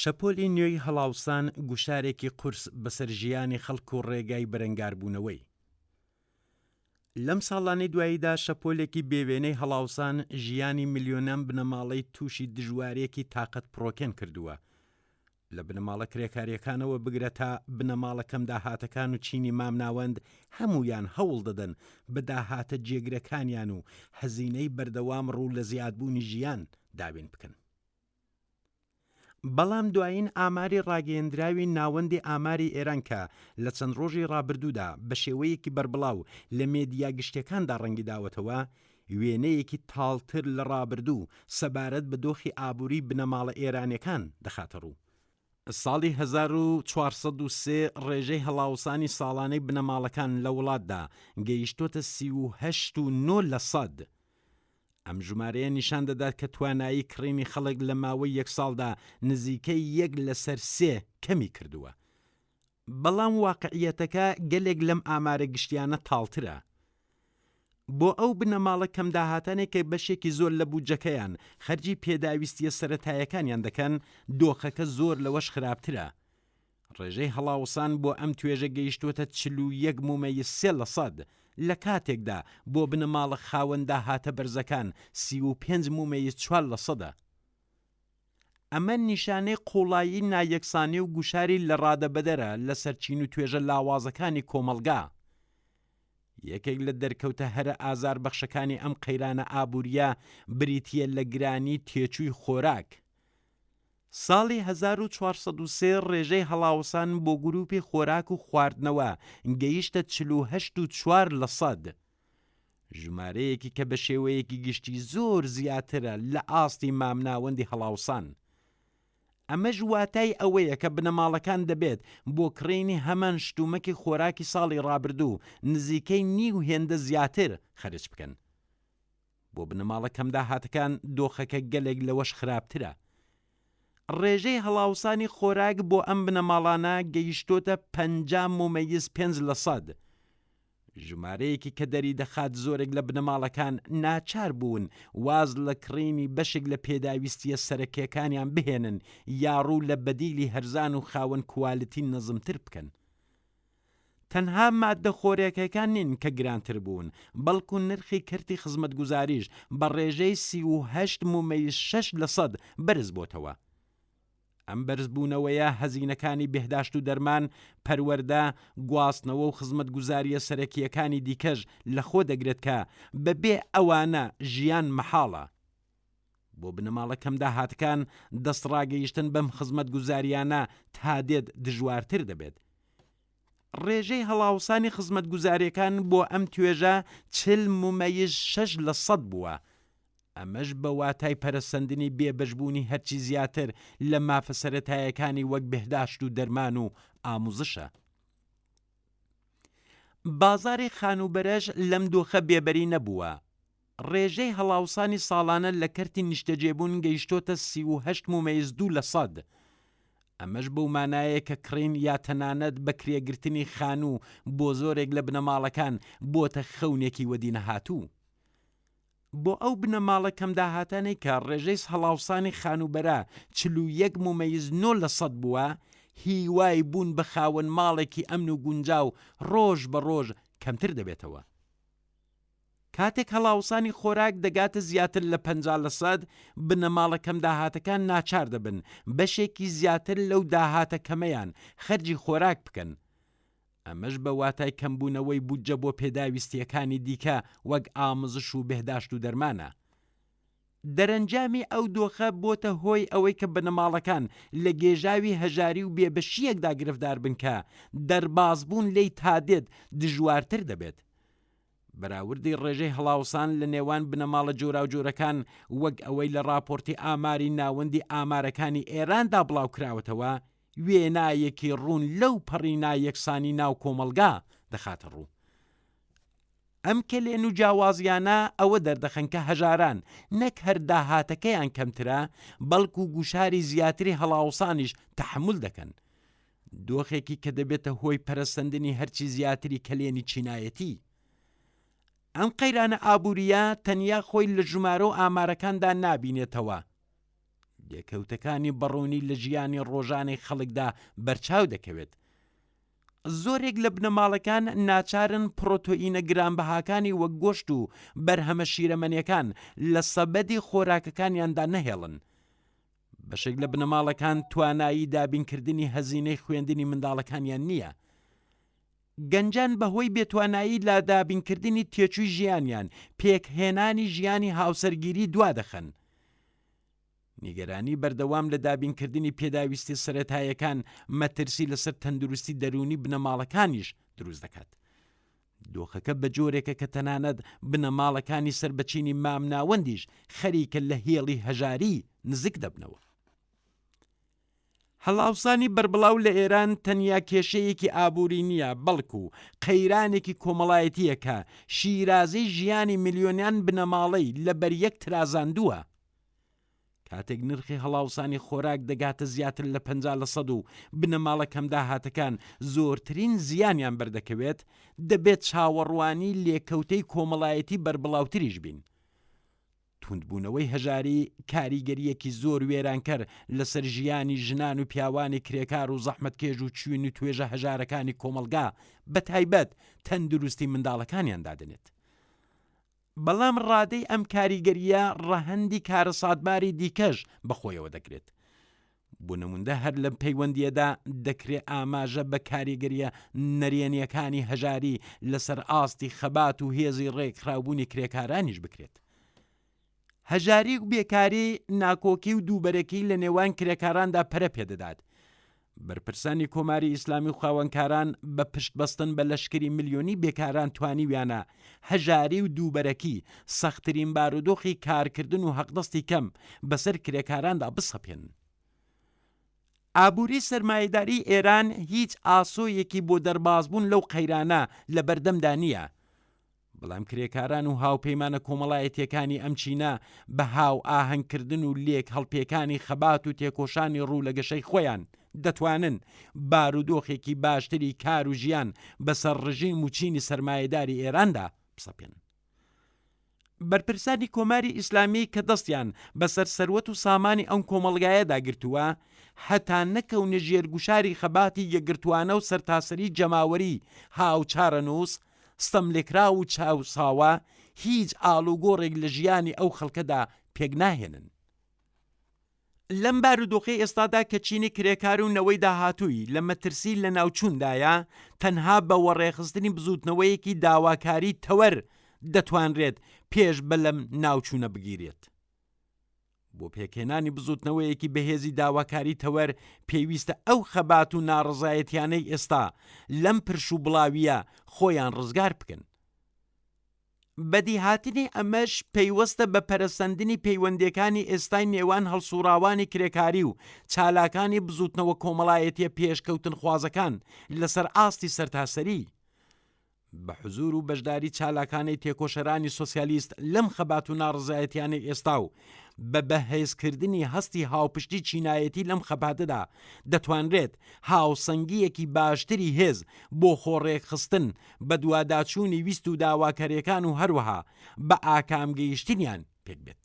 شەپۆلی نوێی هەڵاوسان گوشارێکی قورس بەسەر ژیانی خەڵک و ڕێگای بەرەنگاربوونەوەی. لەم ساڵانەی دواییدا شەپۆلێکی بێوێنەی هەڵاوسان ژیانی ملیۆنان بنەماڵەی تووشی دژوارێکی تاقەت پڕۆکێن کردووە. لە بنەماڵە کرێکاریەکانەوە بگرە تا بنەماڵەکەم داهاتەکان و چینی مامناوەند هەمویان هەوڵ دەدەن بە داهاتە جێگرەکانیان و هەزینەی بەردەوام ڕوو لە زیادبوونی ژیان دابین بکەن. بەڵام دوایین ئاماری ڕاگەیەندراوی ناوەندی ئاماری ئێران کە لە چەند ڕۆژی ڕابردوودا بە شێوەیەکی بەربڵاو لە مێدیا گشتەکاندا ڕەنگی داوەتەوە، وێنەیەکی تاڵتر لە ڕابردوو سەبارەت بە دۆخی ئابووری بنەماڵە ئێرانیەکان دەخاتە ڕوو. ساڵی 1403 ڕێژەی هەڵاوسانی ساڵانەی بنەماڵەکان لە وڵاتدا گەیشتۆتە 38.9%. ئەم ژمارەیە نیشان دەدات کە توانایی کڕینی خەڵک لە ماوەی یەک ساڵدا نزیکەی 1/3 کەمی کردووە. بەڵام واقعیەتەکە گەلێک لەم ئامارە گشتیانە تاڵترە. بۆ ئەو بنەماڵە کەم داهاتانێک کە بەشێکی زۆر لە بودجەکەیان خەرجی پێداویستیە سەرەتایەکانیان دەکەن، دۆخەکە زۆر لەوەش خراپترە. ڕێژەی هەڵاوسان بۆ ئەم توێژە گەیشتوتە 41.3%. لە کاتێکدا بۆ بنەماڵە خاوەندا هاتە بەرزەکان 35.4%. ئەمە نیشانەی قوڵایی نایەکسانی و گوشاری لە ڕادەبەدەرە لە سەرچین و توێژە لاوازەکانی کۆمەلگا. یەکێک لە دەرکەوتە هەرە ئازار بەخشەکانی ئەم قەیرانە ئابووریە بریتیە لە گرانی تێچووی خۆراک. ساڵی 1403 ڕێژەی هەڵاوسان بۆ گروپی خۆراک و خواردنەوە گەیشتە 48.4%. ژمارەیەکی کە بە شێوەیەکی گشتی زۆر زیاترە لە ئاستی مامناوەندی هەڵاوسان. ئەمەش واتای ئەوەیە کە بنەماڵەکان دەبێت بۆ کڕینی هەمان شتومەکی خۆراکی ساڵی ڕابردوو نزیکەی نیو هێندە زیاتر خەرج بکەن. بۆ بنەماڵە کەم داهاتەکان دۆخەکە گەلێک لەوەش خراپترە. ڕێژەی هەڵاوسانی خۆراک بۆ ئەم بنەماڵانە گەیشتۆتە 50.5%. ژمارەیەکی کە دەری دەخات زۆرێک لە بنەماڵەکان ناچار بوون واز لە کڕینی بەشێک لە پێداویستیە سەرەکیەکانیان بهێنن یاڕوو لە بەدیلی هەرزان و خاوەن کوالیتی نەزمتر بکەن. تەنها ماددە خۆراکیەکان نین کە گرانتر بوون، بەڵکو نرخی کەرتی خزمەتگوزاریش بە ڕێژەی 38.6% بەرز بۆتەوە. ئەم بەرزبوونەوەیە هەزینەکانی بێهداشت و دەرمان، پەروەردە، گواستنەوە و خزمەتگوزاریە سەرەکیەکانی دیکەش لە خۆ دەگرێت کە بەبێ ئەوانە ژیان مەحاڵە. بۆ بنەماڵە کەم داهاتەکان دەستڕاگەیشتن بەم خزمەتگوزاریانە تا دێت دژوارتر دەبێت. ڕێژەی هەڵاوسانی خزمەتگوزاریەکان بۆ ئەم توێژە 40.6% بووە. ئەمەش بە واتای پەرەسەندنی بێبەشبوونی هەرچی زیاتر لە مافە سەرەتایەکانی وەک بێهداشت و دەرمان و ئاموزشە. بازاری خانوبەرەش لەم دۆخە بێبەری نەبووە. ڕێژەی هەڵاوسانی ساڵانە لە کەرتی نیشتەجێبوون گەیشتۆتە 38.2%. ئەمەش بەو مانایە کە کڕین یا تەنانەت بە کرێگرتنی خانوو بۆ زۆرێک لە بنەماڵەکان بۆتە خەونێکی وەدینە هاتوو. بۆ ئەو بنەماڵە کەم داهاتانەی کە ڕێژەی هەڵاوسانی خانوبەرە 41.9% بووە، هیوای بوون بە خاوەن ماڵێکی ئەمن و گونجاو ڕۆژ بە ڕۆژ کەمتر دەبێتەوە. کاتێک هەڵاوسانی خۆراک دەگاتە زیاتر لە 50%، بنەماڵە کەم داهاتەکان ناچار دەبن بەشێکی زیاتر لەو داهاتە کەمەیان خەرجی خۆراک بکەن. ئەمەش بە واتای کەمبوونەوەی بودجە بۆ پێداویستیەکانی دیکە وەک ئاموزش و بێهداشت و دەرمانە. دەرەنجامی ئەو دۆخە بۆتە هۆی ئەوەی کە بنەماڵەکان لە گێژاوی هەژاری و بێبەشیەکدا گرفتار بن کە دەربازبوون لێی تادێت دژوارتر دەبێت. بەراوردی ڕێژەی هەڵاوسان لە نێوان بنەماڵە جۆرا و جۆرەکان وەک ئەوەی لە راپۆرتی ئاماری ناوەندی ئامارەکانی ئێراندا بڵاوکراوەتەوە، وێنایەکی ڕوون لەو پەڕی نایەکسانی ناو کۆمەلگا دەخاتە ڕوو. ئەم کەلێن و جیاوازیانە ئەوە دەردەخەن کە هەژاران نەک هەر داهاتەکەیان کەمترە، بەڵکو گوشاری زیاتری هەڵاوسانیش تەحمل دەکەن. دۆخێکی کە دەبێتە هۆی پەرەسەندنی هەرچی زیاتری کەلێنی چینایەتی. ئەم قەیرانە ئابووریە تەنیا خۆی لە ژمارە و ئامارەکاندا نابینێتەوە. لێکەوتەکانی بەڕوونی لە ژیانی ڕۆژانەی خەڵکدا بەرچاو دەکەوێت. زۆرێک لە بنەماڵەکان ناچارن پرۆتۆئینە گرانبەهاکانی وەک گۆشت و بەرهەمە شیرەمەنیەکان لە سەبەدی خۆراکەکانیاندا نەهێڵن. بەشێک لە بنەماڵەکان توانایی دابینکردنی هەزینەی خوێندنی منداڵەکانیان نییە. گەنجان بەهۆی بێتوانایی لە دابینکردنی تێچووی ژیانیان پێکهێنانی ژیانی هاوسەرگیری دوا دەخەن. نیگەرانی بەردەوام لە دابینکردنی پێداویستی سەرەتاییەکان مەترسی لەسەر تەندروستی دەرونی بنەماڵەکانیش دروست دەکات. دۆخەکە بە جۆرێکە کە تەنانەت بنەماڵەکانی سربەچینی مامناوەندیش خەریکە لە هێڵی هەژاری نزیک دەبنەوە. هەڵاوسانی بەربڵاو لە ئێران تەنیا کێشەیەکی ئابووری نییە، بەڵکو قەیرانێکی کۆمەڵایەتیەکە شیرازەی ژیانی میلیۆنیان بنەماڵەی لەبەر یەک ترازاندووە. کاتێک نرخی هەڵاوسانی خۆراک دەگاتە زیاتر لە 50% و بنەماڵە کەم داهاتەکان زۆرترین زیانیان بەردەکەوێت، دەبێت چاوەڕوانی لێکەوتەی کۆمەڵایەتی بەربڵاوتریش بین. توندبوونەوەی هەژاری کاریگەریەکی زۆر وێرانکەر لەسەر ژیانی ژنان و پیاوانی کرێکار و زەحمەتکێژ و چوین و توێژە هەژارەکانی کۆمەلگا بە تایبەت تەندروستی منداڵەکانیان دادنێت. بەڵام ڕادەی ئەم کاریگەریە ڕەهەندی کارە سادباری دیکەش بەخۆیەوە دەگرێت. بۆ نموندە هەر لەم پەیوەندیەدا دەکرێت ئاماژە بە کاریگەریە نەرێنیەکانی هەژاری لەسەر ئاستی خەبات و هێزی ڕێکخراوبوونی کرێکارانیش بکرێت. هەژاری و بێکاری ناکۆکی و دووبەرەکی لە نێوان کرێکاراندا پەرە پێدەدات. بەرپرسانی کۆماری ئیسلامی و خاوەنکاران بە پشتبەستن بە لەشکری ملیۆنی بێکاران توانیویانە هەژاری و دووبەرەکی سەختترین بارودۆخی کارکردن و حەقدەستی کەم بەسەر کرێکاراندا بسەپێنن. ئابووری سەرمایەداری ئێران هیچ ئاسۆیەکی بۆ دەربازبوون لەو قەیرانە لە بەردەمدا نییە. بەڵام کرێکاران و هاوپەیمانە کۆمەڵایەتیەکانی ئەم چینە بە هاو ئاهەنگکردن و لێک هەڵپێکانی خەبات و تێکۆشانی ڕوو لە گەشەی خۆیان دەتوانن بارودۆخێکی باشتری کار و ژیان بەسەر ڕژیم و چینی سەرمایەداری ئێراندا بسەپێنن. بەرپرسانی کۆماری ئیسلامی کە دەستیان بەسەر سەروەت و سامانی ئەم کۆمەڵگایەدا گرتووە، هەتا نەکەونە ژێرگوشاری خەباتی یەکگرتوانە و سەرتاسەری جەماوەری هاوچارەنووس، ستەملێکرا و چاوساوە هیچ ئاڵوگۆڕێک لە ژیانی ئەو خەڵکەدا پێک ناهێنن. لەم بارودۆخی ئێستادا کە چینی کرێکار و نەوەی داهاتووی لە مەترسی لە ناوچوندایە، تەنها بە وەڕێخستنی بزوتنەوەیەکی داواکاری تەوەر دەتوانرێت پێش بەلەم ناوچوونە بگیرێت. بۆ پێکهێنانی بزوتنەوەیەکی بەهێزی داواکاری تەوەر پێویستە ئەو خەبات و ناڕزایەتیانەی ئێستا لەم پرش و بڵاویە خۆیان ڕزگار بکەن. بەدیهاتنی ئەمەش پەیوەستە بە پەرەسەندنی پەیوەندیەکانی ئێستای نێوان هەڵسوراوانی کرێکاری و چالاکانی بزوتنەوە کۆمەڵایەتیە پێشکەوتن خوازەکان لەسەر ئاستی سەرتاسەری. بە حزور و بەشداری چالاکانی تێکۆشەرانی سۆسیالیست لەم خەبات و ناڕزایەتیانەی ئێستا و بە بەهێزکردنی هەستی هاوپشتی چینایەتی لەم خەباتەدا دەتوانرێت هاوسەنگیەکی باشتری هێز بۆ خۆڕێکخستن بە دوواداچوونی ویست و داواکاریەکان و هەروەها بە ئاکامگەیشتنیان پێک بێت.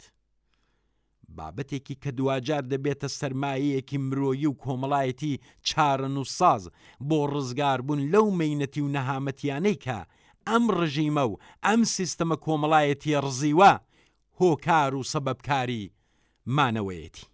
بابەتێکی کە دوجار دەبێتە سەرمایەیەکی مرۆیی و کۆمەڵایەتی چارەن و ساز بۆ ڕزگاربوون لەو مەینەتی و نەهامەتیانەی کە ئەم ڕژیمە و ئەم سیستەمە کۆمەڵایەتی ڕزیوە هۆکار و سەبەبکاری مانەوەیەتی.